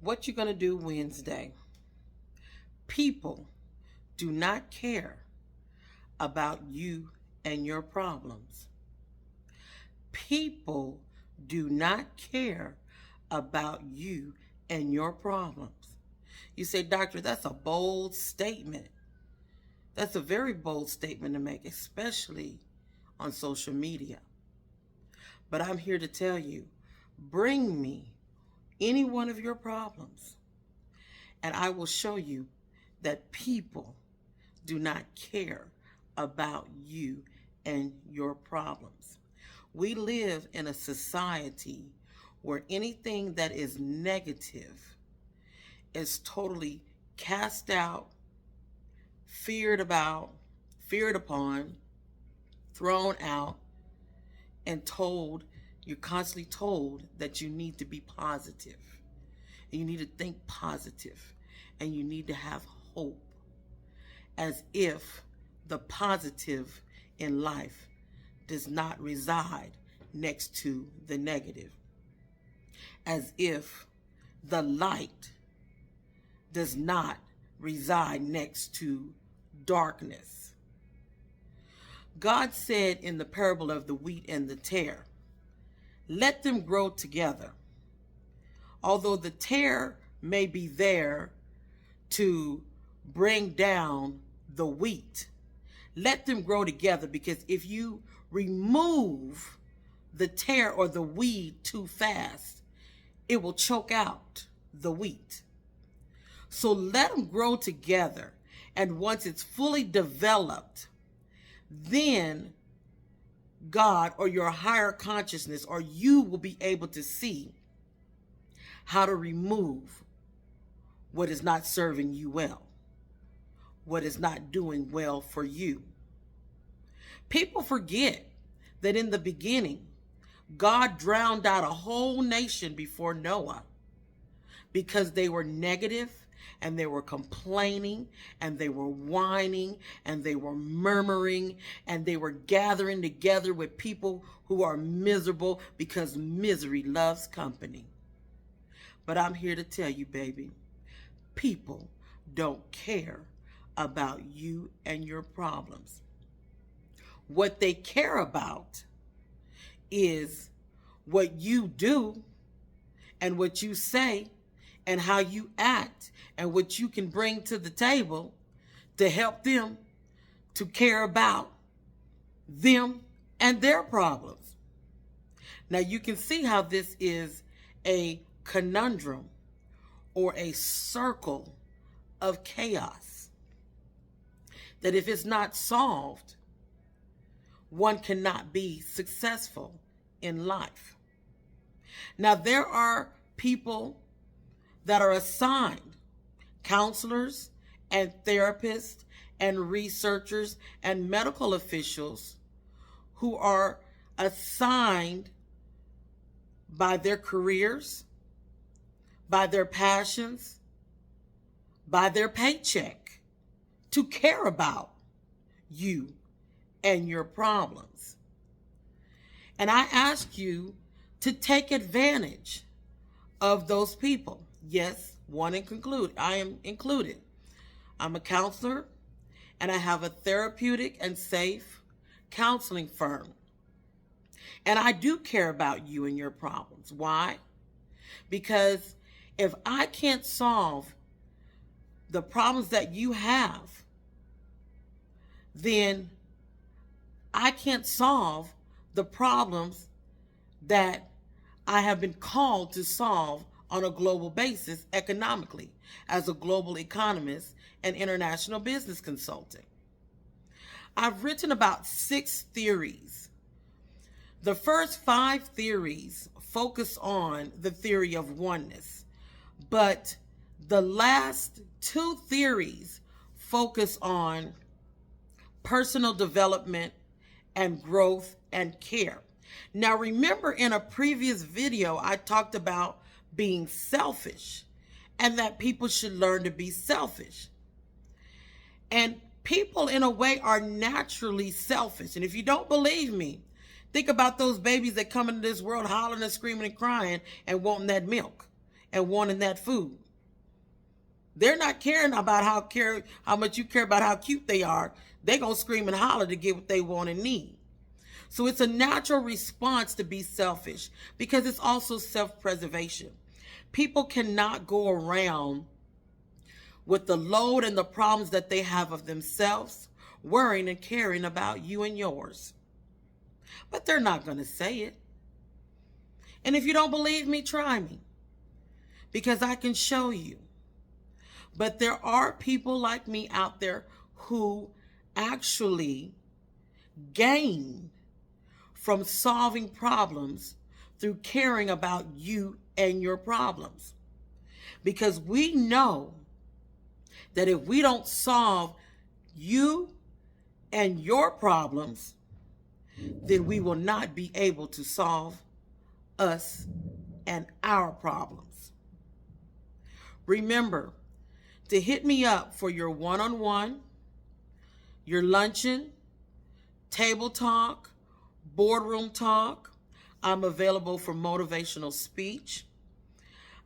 What you going to do Wednesday? People do not care about you and your problems. People do not care about you and your problems. You say, Doctor, that's a bold statement. That's a very bold statement to make, especially on social media. But I'm here to tell you, bring me any one of your problems, and I will show you that people do not care about you and your problems. We live in a society where anything that is negative is totally cast out, feared upon, thrown out, and you're constantly told that you need to be positive, and you need to think positive, and you need to have hope, as if the positive in life does not reside next to the negative, as if the light does not reside next to darkness. God said in the parable of the wheat and the tare, let them grow together. Although the tare may be there to bring down the wheat, let them grow together, because if you remove the tare or the weed too fast, it will choke out the wheat. So let them grow together, and once it's fully developed, then God or your higher consciousness or you will be able to see how to remove what is not serving you well, what is not doing well for you. People forget that in the beginning, God drowned out a whole nation before Noah because they were negative, and they were complaining, and they were whining, and they were murmuring, and they were gathering together with people who are miserable, because misery loves company. But I'm here to tell you, baby, people don't care about you and your problems. What they care about is what you do and what you say and how you act and what you can bring to the table to help them to care about them and their problems. Now you can see how this is a conundrum or a circle of chaos, that if it's not solved, one cannot be successful in life. Now there are people that are assigned, counselors and therapists and researchers and medical officials, who are assigned by their careers, by their passions, by their paycheck, to care about you and your problems. And I ask you to take advantage of those people. Yes, I am included. I'm a counselor, and I have a therapeutic and safe counseling firm. And I do care about you and your problems. Why? Because if I can't solve the problems that you have, then I can't solve the problems that I have been called to solve on a global basis economically, as a global economist and international business consultant. I've written about 6 theories. The first 5 theories focus on the theory of oneness, but the last 2 theories focus on personal development and growth and care. Now remember, in a previous video, I talked about being selfish and that people should learn to be selfish. And people, in a way, are naturally selfish. And if you don't believe me, think about those babies that come into this world hollering and screaming and crying and wanting that milk and wanting that food. They're not caring about how much you care about how cute they are. They're going to scream and holler to get what they want and need. So it's a natural response to be selfish because it's also self-preservation. People cannot go around with the load and the problems that they have of themselves, worrying and caring about you and yours. But they're not going to say it. And if you don't believe me, try me, because I can show you. But there are people like me out there who actually gain from solving problems through caring about you and your problems. Because we know that if we don't solve you and your problems, then we will not be able to solve us and our problems. Remember to hit me up for your one-on-one, your luncheon, table talk, boardroom talk. I'm available for motivational speech.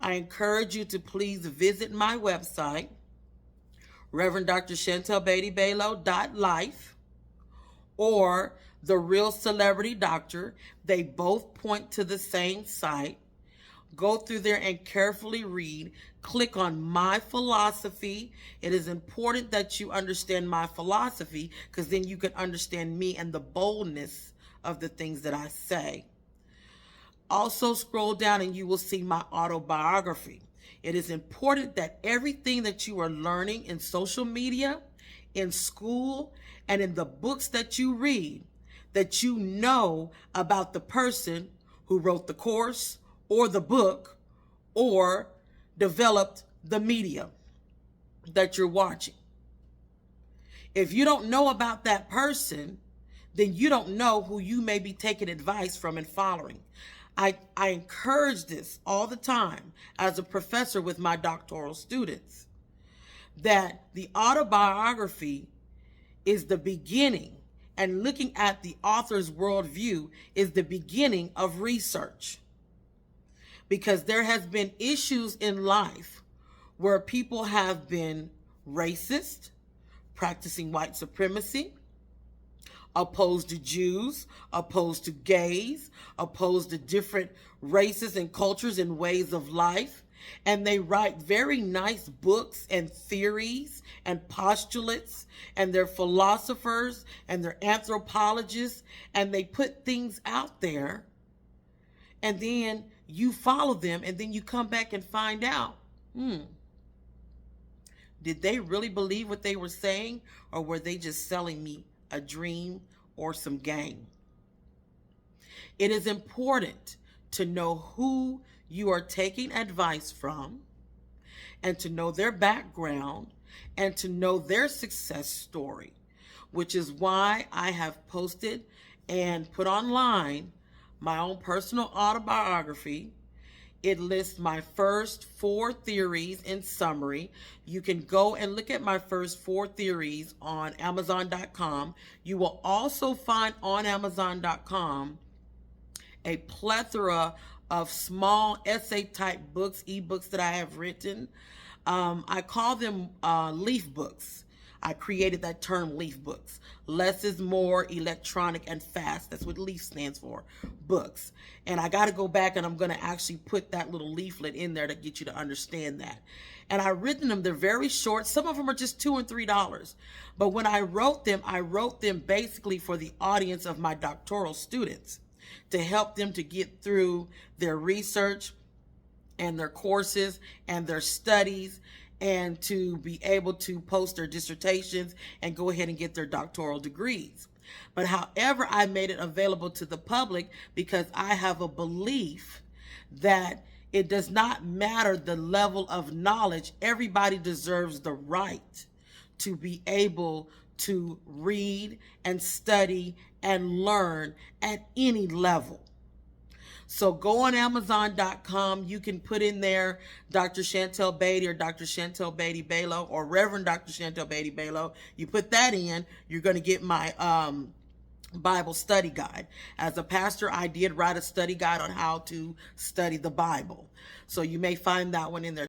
I encourage you to please visit my website, Reverend Dr. Chantel Beatty Balo.life, or The Real Celebrity Doctor. They both point to the same site. Go through there and carefully read. Click on my philosophy. It is important that you understand my philosophy, because then you can understand me and the boldness of the things that I say. Also scroll down and you will see my autobiography. It is important that everything that you are learning in social media, in school, and in the books that you read, that you know about the person who wrote the course or the book or developed the media that you're watching. If you don't know about that person, then you don't know who you may be taking advice from and following. I encourage this all the time as a professor with my doctoral students, that the autobiography is the beginning, and looking at the author's worldview is the beginning of research. Because there has been issues in life where people have been racist, practicing white supremacy, opposed to Jews, opposed to gays, opposed to different races and cultures and ways of life. And they write very nice books and theories and postulates, and they're philosophers and they're anthropologists, and they put things out there, and then you follow them, and then you come back and find out, did they really believe what they were saying, or were they just selling me a dream or some game? It is important to know who you are taking advice from, and to know their background, and to know their success story, which is why I have posted and put online my own personal autobiography. It lists my first 4 theories in summary. You can go and look at my first 4 theories on Amazon.com. You will also find on Amazon.com a plethora of small essay type books, ebooks that I have written. I call them leaf books. I created that term, leaf books. Less is more, electronic and fast. That's what LEAF stands for, books. And I got to go back and I'm going to actually put that little leaflet in there to get you to understand that. And I've written them. They're very short. Some of them are just $2 and $3. But when I wrote them basically for the audience of my doctoral students, to help them to get through their research and their courses and their studies, and to be able to post their dissertations and go ahead and get their doctoral degrees. But however, I made it available to the public because I have a belief that it does not matter the level of knowledge. Everybody deserves the right to be able to read and study and learn at any level. So go on Amazon.com. You can put in there Dr. Chantel Beatty or Dr. Chantel Beatty Balo or Reverend Dr. Chantel Beatty Balo. You put that in, you're going to get my Bible study guide. As a pastor, I did write a study guide on how to study the Bible. So you may find that one in there.